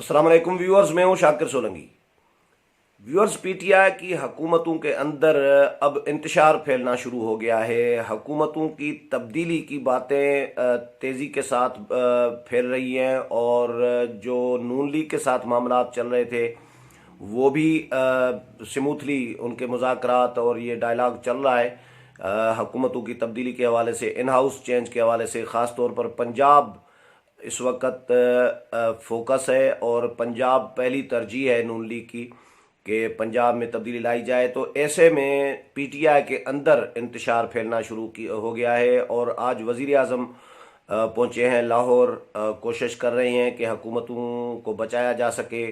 अस्सलाम वालेकुम व्यूअर्स, मैं हूं शाकिर सोलंकी। व्यूअर्स, पीटीआई की हुकूमतों के अंदर अब इंतशार फैलना शुरू हो गया है। हुकूमतों की तब्दीली की बातें तेज़ी के साथ फैल रही हैं और जो नून लीग के साथ मामला चल रहे थे वो भी स्मूथली उनके मुज़ाकरात और ये डायलॉग चल रहा है। हुकूमतों की तब्दीली के हवाले से, इन हाउस चेंज के हवाले से, ख़ास तौर पर पंजाब इस वक्त फोकस है और पंजाब पहली तरजीह है नून लीग की कि पंजाब में तब्दीली लाई जाए। तो ऐसे में पीटीआई के अंदर इंतशार फैलना हो गया है और आज वज़ीर आज़म पहुंचे हैं लाहौर। कोशिश कर रहे हैं कि हुकूमतों को बचाया जा सके।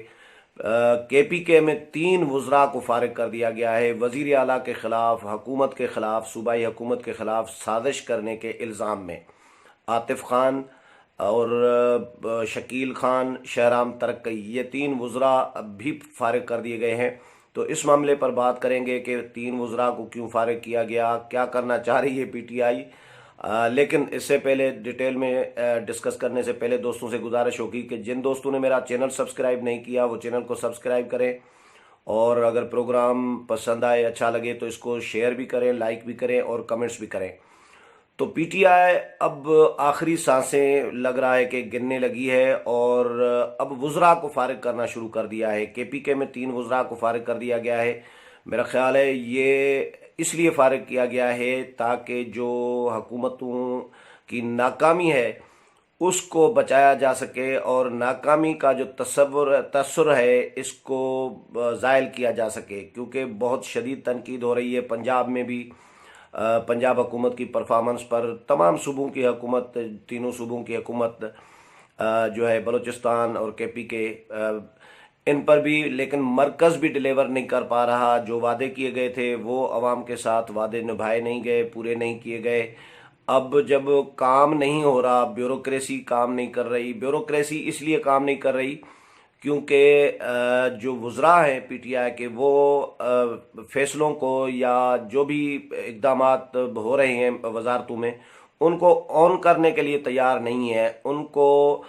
केपीके में 3 वज़रा को फारिग कर दिया गया है। वज़ीर आला के ख़िलाफ़, हुकूमत के ख़िलाफ़, सूबाई हुकूमत के ख़िलाफ़ साजिश करने के इल्ज़ाम में आतिफ खान और शकील खान, शहराम तरक्की, ये 3 वज़रा भी फारिग कर दिए गए हैं। तो इस मामले पर बात करेंगे कि 3 वज़रा को क्यों फारिग किया गया, क्या करना चाह रही है पीटीआई। लेकिन इससे पहले डिटेल में डिस्कस करने से पहले दोस्तों से गुजारिश होगी कि जिन दोस्तों ने मेरा चैनल सब्सक्राइब नहीं किया वो चैनल को सब्सक्राइब करें और अगर प्रोग्राम पसंद आए, अच्छा लगे तो इसको शेयर भी करें, लाइक भी करें और कमेंट्स भी करें। तो पीटीआई अब आखिरी सांसें लग रहा है कि गिनने लगी है और अब वज़रा को फारिग करना शुरू कर दिया है। केपीके में 3 वज़रा को फारिग कर दिया गया है। मेरा ख्याल है ये इसलिए फारिग किया गया है ताकि जो हुकूमतों की नाकामी है उसको बचाया जा सके और नाकामी का जो तसव्वुर है इसको ज़ायल किया जा सके, क्योंकि बहुत शदीद तनकीद हो रही है पंजाब में भी। पंजाब हुकूमत की परफॉर्मेंस पर, तमाम सूबों की हुकूमत, तीनों सूबों की हुकूमत जो है, बलूचिस्तान और केपीके, इन पर भी। लेकिन मरकज़ भी डिलीवर नहीं कर पा रहा। जो वादे किए गए थे वो अवाम के साथ वादे निभाए नहीं गए, पूरे नहीं किए गए। अब जब काम नहीं हो रहा, ब्यूरोक्रेसी काम नहीं कर रही। ब्यूरोक्रेसी इसलिए काम नहीं कर रही क्योंकि जो वज़रा हैं पीटीआई के वो फैसलों को या जो भी इक़दामात हो रहे हैं वजारतों में उनको ऑन करने के लिए तैयार नहीं है। उनको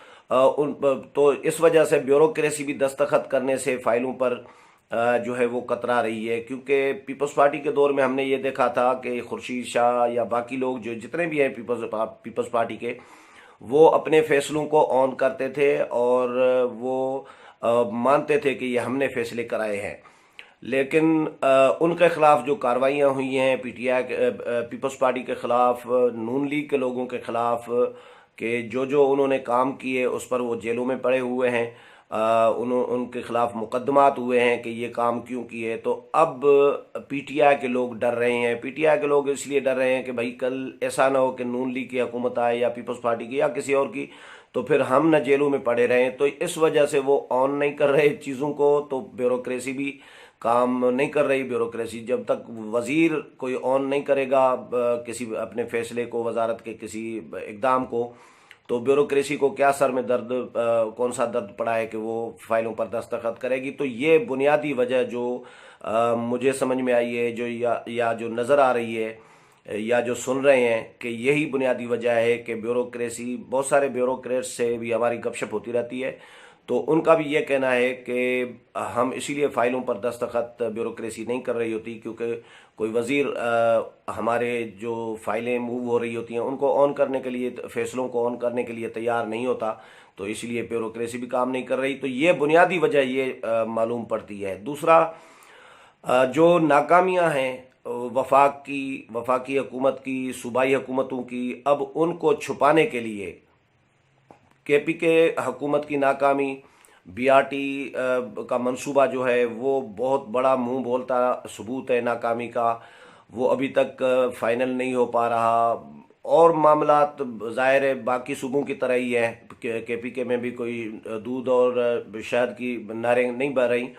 तो इस वजह से ब्यूरोक्रेसी भी दस्तखत करने से फाइलों पर जो है वो कतरा रही है। क्योंकि पीपल्स पार्टी के दौर में हमने ये देखा था कि खुर्शीद शाह या बाकी लोग जो जितने भी हैं पीपल्स पार्टी के, वो अपने फैसलों को ऑन करते थे और वो मानते थे कि ये हमने फैसले कराए हैं। लेकिन उनके खिलाफ जो कार्रवाइयाँ हुई हैं पीटीआई पीपल्स पार्टी के खिलाफ, नून लीग के लोगों के खिलाफ, कि जो उन्होंने काम किए उस पर वो जेलों में पड़े हुए हैं, उनके खिलाफ मुकदमात हुए हैं कि ये काम क्यों किए। तो अब पीटीआई के लोग डर रहे हैं। पीटीआई के लोग इसलिए डर रहे हैं कि भाई कल ऐसा ना हो कि नून लीग की हुकूमत आए या पीपल्स पार्टी की या किसी और की, तो फिर हम न जेलों में पड़े रहें। तो इस वजह से वो ऑन नहीं कर रहे चीज़ों को। तो ब्यूरोक्रेसी भी काम नहीं कर रही। ब्यूरोक्रेसी जब तक वज़ीर कोई ऑन नहीं करेगा किसी अपने फैसले को, वजारत के किसी इकदाम को, तो ब्यूरोक्रेसी को क्या सर में दर्द, कौन सा दर्द पड़ा है कि वो फाइलों पर दस्तखत करेगी। तो ये बुनियादी वजह जो मुझे समझ में आई है, जो या जो नज़र आ रही है या जो सुन रहे हैं, कि यही बुनियादी वजह है कि ब्यूरोक्रेसी, बहुत सारे ब्यूरोक्रेट्स से भी हमारी गपशप होती रहती है। तो उनका भी ये कहना है कि हम इसीलिए फ़ाइलों पर दस्तखत ब्यूरोक्रेसी नहीं कर रही होती क्योंकि कोई वज़ीर हमारे जो फ़ाइलें मूव हो रही होती हैं उनको ऑन करने के लिए, फ़ैसलों को ऑन करने के लिए तैयार नहीं होता। तो इसलिए ब्यूरोक्रेसी भी काम नहीं कर रही। तो ये बुनियादी वजह ये मालूम पड़ती है। दूसरा, जो नाकामियाँ हैं वफाकी हुकूमत की, सूबाई हुकूमतों की, अब उनको छुपाने के लिए केपीके हुकूमत की नाकामी, बीआरटी का मंसूबा जो है वो बहुत बड़ा मुंह बोलता सबूत है नाकामी का। वो अभी तक फाइनल नहीं हो पा रहा और मामलात ज़ाहिर है बाकी सूबों की तरह ही है। केपीके में भी कोई दूध और शहद की नहरें नहीं बह रही।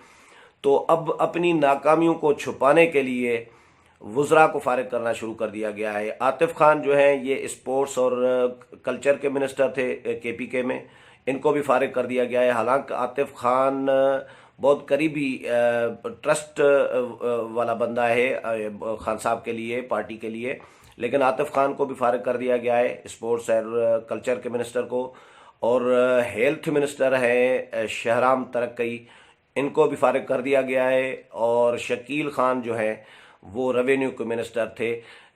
तो अब अपनी नाकामियों को छुपाने के लिए वज़रा को फारिग करना शुरू कर दिया गया है। आतिफ खान जो हैं ये स्पोर्ट्स और कल्चर के मिनिस्टर थे केपीके में, इनको भी फारिग कर दिया गया है। हालांकि आतिफ खान बहुत करीबी ट्रस्ट वाला बंदा है खान साहब के लिए, पार्टी के लिए, लेकिन आतिफ खान को भी फारिग कर दिया गया है, स्पोर्ट्स और कल्चर के मिनिस्टर को। और हेल्थ मिनिस्टर हैं शहराम तरक्की, इनको भी फारिग कर दिया गया है। और शकील खान जो है वो रेवेन्यू के मिनिस्टर थे,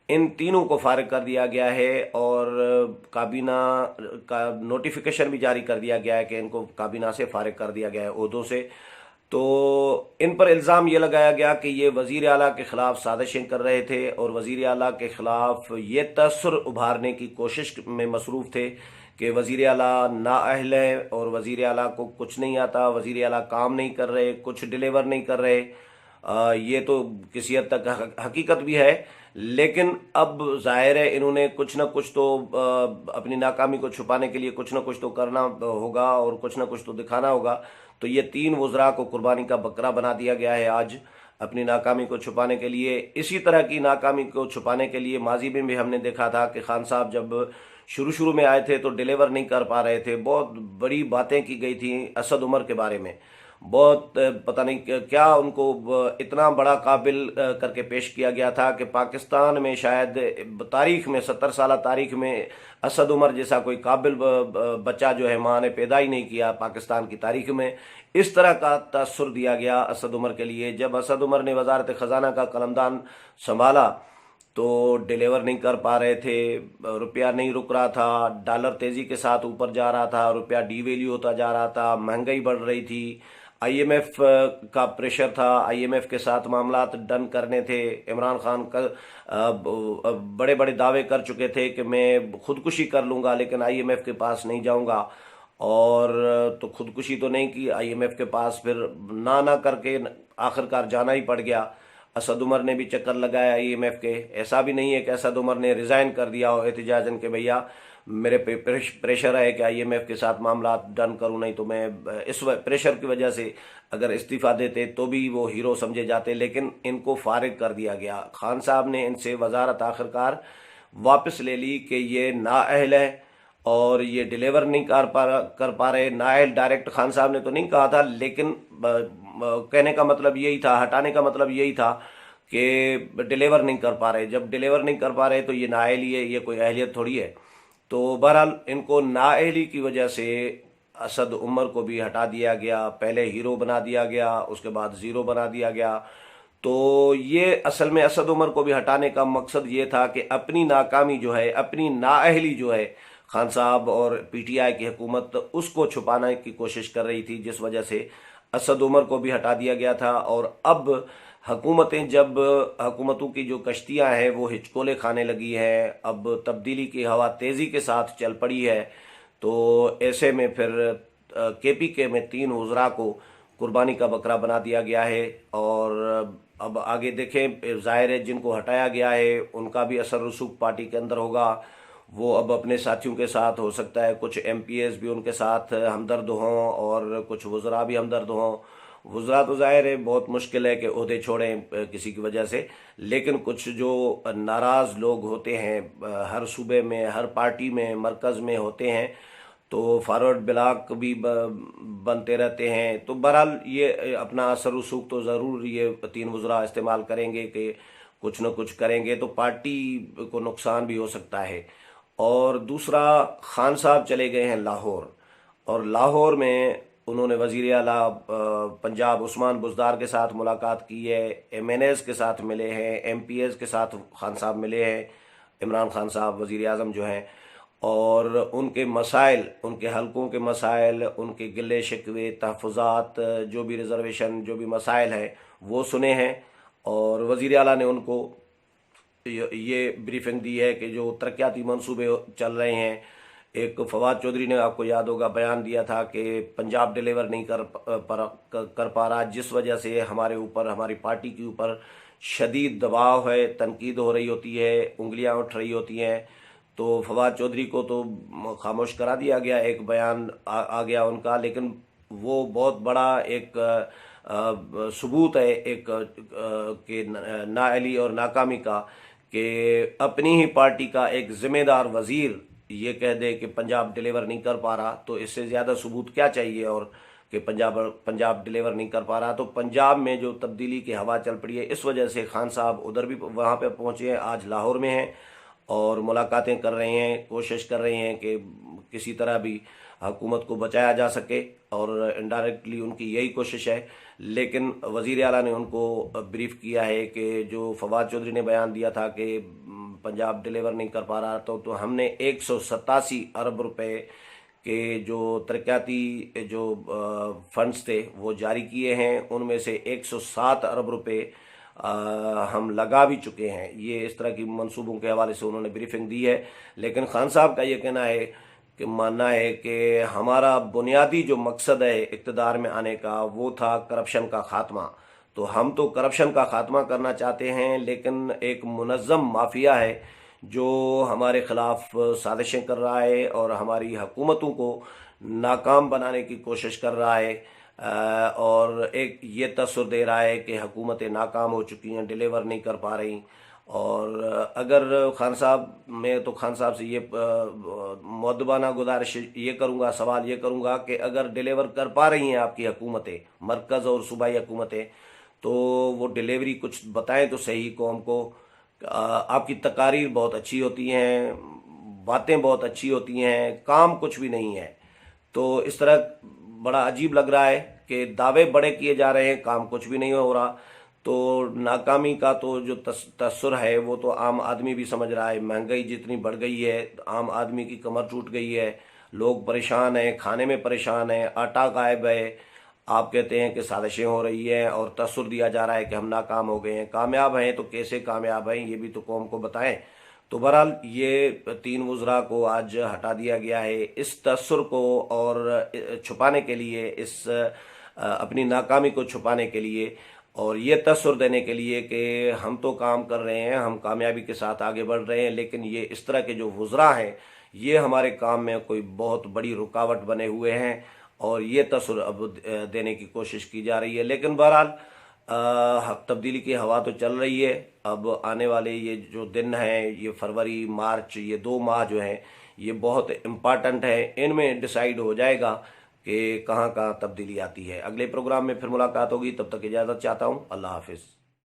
इन तीनों को फारिग कर दिया गया है। और काबीना का नोटिफिकेशन भी जारी कर दिया गया है कि इनको काबीना से फारिग कर दिया गया है ओहदों से। तो इन पर इल्ज़ाम ये लगाया गया कि ये वज़ीर आला के ख़िलाफ़ साजिशें कर रहे थे और वज़ीर आला के ख़िलाफ़ ये तसर उभारने की कोशिश में मसरूफ़ थे कि वज़ीर आला नाअहल है और वज़ीर आला को कुछ नहीं आता, वज़ीर आला काम नहीं कर रहे, कुछ डिलीवर नहीं कर रहे। ये तो किसी हद तक हकीकत भी है, लेकिन अब जाहिर है इन्होंने कुछ ना कुछ तो अपनी नाकामी को छुपाने के लिए कुछ ना कुछ तो करना होगा और कुछ ना कुछ तो दिखाना होगा। तो ये तीन वज़रा को कुर्बानी का बकरा बना दिया गया है आज अपनी नाकामी को छुपाने के लिए। इसी तरह की नाकामी को छुपाने के लिए माजी में भी हमने देखा था कि खान साहब जब शुरू में आए थे तो डिलीवर नहीं कर पा रहे थे, बहुत बड़ी बातें की गई थी असद उमर के बारे में, बहुत पता नहीं क्या उनको इतना बड़ा काबिल करके पेश किया गया था कि पाकिस्तान में शायद तारीख में 70 साल तारीख में असद उमर जैसा कोई काबिल बच्चा जो है माँ ने पैदा ही नहीं किया पाकिस्तान की तारीख में। इस तरह का तसर दिया गया असद उमर के लिए। जब असद उमर ने वजारत ख़जाना का कलमदान संभाला तो डिलीवर नहीं कर पा रहे थे, रुपया नहीं रुक रहा था, डॉलर तेज़ी के साथ ऊपर जा रहा था, रुपया डीवैल्यू होता जा रहा था, महंगाई बढ़ रही थी, आईएमएफ का प्रेशर था, आईएमएफ के साथ मामला डन करने थे। इमरान खान का बड़े बड़े दावे कर चुके थे कि मैं खुदकुशी कर लूँगा लेकिन आईएमएफ के पास नहीं जाऊँगा, और तो खुदकुशी तो नहीं की, आईएमएफ के पास फिर ना करके आखिरकार जाना ही पड़ गया। असद उमर ने भी चक्कर लगाया आईएमएफ के। ऐसा भी नहीं है कि असद उमर ने रिज़ाइन कर दिया हो एहतिजाजन के भैया मेरे पे प्रेशर है कि आईएमएफ के साथ मामला डन करूं, नहीं तो मैं इस प्रेशर की वजह से अगर इस्तीफ़ा देते तो भी वो हीरो समझे जाते। लेकिन इनको फारिग कर दिया गया। खान साहब ने इनसे वजारत आखिरकार वापस ले ली कि ये नाअहल है और ये डिलीवर नहीं कर पा रहे। नाअहल डायरेक्ट खान साहब ने तो नहीं कहा था, लेकिन कहने का मतलब यही था, हटाने का मतलब यही था कि डिलीवर नहीं कर पा रहे। जब डिलीवर नहीं कर पा रहे तो ये नाअहल ही है, ये कोई अहलियत थोड़ी है। तो बहरहाल इनको नाअहली की वजह से असद उमर को भी हटा दिया गया, पहले हीरो बना दिया गया, उसके बाद ज़ीरो बना दिया गया। तो ये असल में असद उमर को भी हटाने का मकसद ये था कि अपनी नाकामी जो है, अपनी नाअहली जो है खान साहब और पीटीआई की हुकूमत उसको छुपाने की कोशिश कर रही थी, जिस वजह से असद उमर को भी हटा दिया गया था। और अब हुकूमतें जब हुकूमतों की जो कश्तियां हैं वो हिचकोले खाने लगी हैं, अब तब्दीली की हवा तेज़ी के साथ चल पड़ी है, तो ऐसे में फिर केपीके में तीन वज़रा को कुर्बानी का बकरा बना दिया गया है। और अब आगे देखें, ज़ाहिर है जिनको हटाया गया है उनका भी असर रसूख पार्टी के अंदर होगा। वो अब अपने साथियों के साथ, हो सकता है कुछ एमपीएस भी उनके साथ हमदर्द हों और कुछ वज़रा भी हमदर्द हों। वज़रा तो ज़ाहिर है बहुत मुश्किल है कि ओहदे छोड़ें किसी की वजह से, लेकिन कुछ जो नाराज़ लोग होते हैं हर सूबे में, हर पार्टी में, मरकज़ में होते हैं, तो फॉरवर्ड ब्लॉक भी बनते रहते हैं। तो बहरहाल ये अपना असर रसूख तो ज़रूर ये तीन वज़रा इस्तेमाल करेंगे कि कुछ न कुछ करेंगे, तो पार्टी को नुकसान भी हो सकता है। और दूसरा, खान साहब चले गए हैं लाहौर, और लाहौर में उन्होंने वज़ीर आला पंजाब उस्मान बुज़दार के साथ मुलाकात की है, एमएनएस के साथ मिले हैं, एमपीएस के साथ खान साहब मिले हैं, इमरान खान साहब वज़ीर आज़म जो हैं, और उनके मसाइल, उनके हलकों के मसाइल, उनके गिले शिकवे, तहफ़्फ़ुज़ात, जो भी रिज़र्वेशन, जो भी मसाइल हैं वो सुने हैं। और वज़ीर आला ने उनको ये ब्रीफिंग दी है कि जो तरक्याती मंसूबे चल रहे हैं, एक फवाद चौधरी ने आपको याद होगा बयान दिया था कि पंजाब डिलीवर नहीं कर पा रहा, जिस वजह से हमारे ऊपर, हमारी पार्टी के ऊपर शदीद दबाव है, तनकीद हो रही होती है, उंगलियां उठ रही होती हैं। तो फवाद चौधरी को तो खामोश करा दिया गया, एक बयान आ गया उनका, लेकिन वो बहुत बड़ा एक सबूत है एक के नाअहली और नाकामी का, कि अपनी ही पार्टी का एक ज़िम्मेदार वज़ीर ये कह दे कि पंजाब डिलीवर नहीं कर पा रहा, तो इससे ज़्यादा सबूत क्या चाहिए और कि पंजाब डिलीवर नहीं कर पा रहा। तो पंजाब में जो तब्दीली की हवा चल पड़ी है, इस वजह से खान साहब उधर भी वहाँ पे पहुँचे हैं, आज लाहौर में हैं और मुलाकातें कर रहे हैं, कोशिश कर रहे हैं कि किसी तरह भी हुकूमत को बचाया जा सके, और इनडायरेक्टली उनकी यही कोशिश है। लेकिन वज़ीर आला ने उनको ब्रीफ किया है कि जो फवाद चौधरी ने बयान दिया था कि पंजाब डिलीवर नहीं कर पा रहा, तो हमने 187 अरब रुपए के जो तरक्याती जो फंड्स थे वो जारी किए हैं। उनमें से 107 अरब रुपए हम लगा भी चुके हैं। ये इस तरह की मंसूबों के हवाले से उन्होंने ब्रीफिंग दी है। लेकिन खान साहब का ये कहना है कि मानना है कि हमारा बुनियादी जो मकसद है इक़्तिदार में आने का वो था करप्शन का खात्मा। तो हम तो करप्शन का खात्मा करना चाहते हैं, लेकिन एक मुनज़्ज़म माफिया है जो हमारे खिलाफ साजिशें कर रहा है और हमारी हुकूमतों को नाकाम बनाने की कोशिश कर रहा है, और एक ये तस्वीर दे रहा है कि हुकूमतें नाकाम हो चुकी हैं, डिलीवर नहीं कर पा रही। और अगर खान साहब, मैं तो खान साहब से ये मुअद्दबाना गुजारिश ये करूँगा, सवाल ये करूँगा कि अगर डिलीवर कर पा रही हैं आपकी हुकूमतें, मरकज़ और सूबाई हुकूमतें, तो वो डिलीवरी कुछ बताएं तो सही कौम को। आपकी तकारीर बहुत अच्छी होती हैं, बातें बहुत अच्छी होती हैं, काम कुछ भी नहीं है। तो इस तरह बड़ा अजीब लग रहा है कि दावे बड़े किए जा रहे हैं, काम कुछ भी नहीं हो रहा। तो नाकामी का तो जो तस्सुर है वो तो आम आदमी भी समझ रहा है। महंगाई जितनी बढ़ गई है, आम आदमी की कमर टूट गई है, लोग परेशान हैं, खाने में परेशान हैं, आटा गायब है। आप कहते हैं कि साजिशें हो रही हैं और तस्सुर दिया जा रहा है कि हम नाकाम हो गए हैं। कामयाब हैं तो कैसे कामयाब हैं, ये भी तो कौम को बताएं। तो बहरहाल ये 3 वज़रा को आज हटा दिया गया है इस तस्सुर को और छुपाने के लिए, इस अपनी नाकामी को छुपाने के लिए, और ये तस्सुर देने के लिए कि हम तो काम कर रहे हैं, हम कामयाबी के साथ आगे बढ़ रहे हैं, लेकिन ये इस तरह के जो वज़रा हैं ये हमारे काम में कोई बहुत बड़ी रुकावट बने हुए हैं, और ये तस्सुर अब देने की कोशिश की जा रही है। लेकिन बहरहाल तब्दीली की हवा तो चल रही है। अब आने वाले ये जो दिन हैं, ये फरवरी मार्च, ये 2 माह जो हैं ये बहुत इम्पॉर्टेंट है। इनमें डिसाइड हो जाएगा कि कहाँ कहाँ तब्दीली आती है। अगले प्रोग्राम में फिर मुलाकात होगी, तब तक इजाज़त चाहता हूँ। अल्लाह हाफिज़।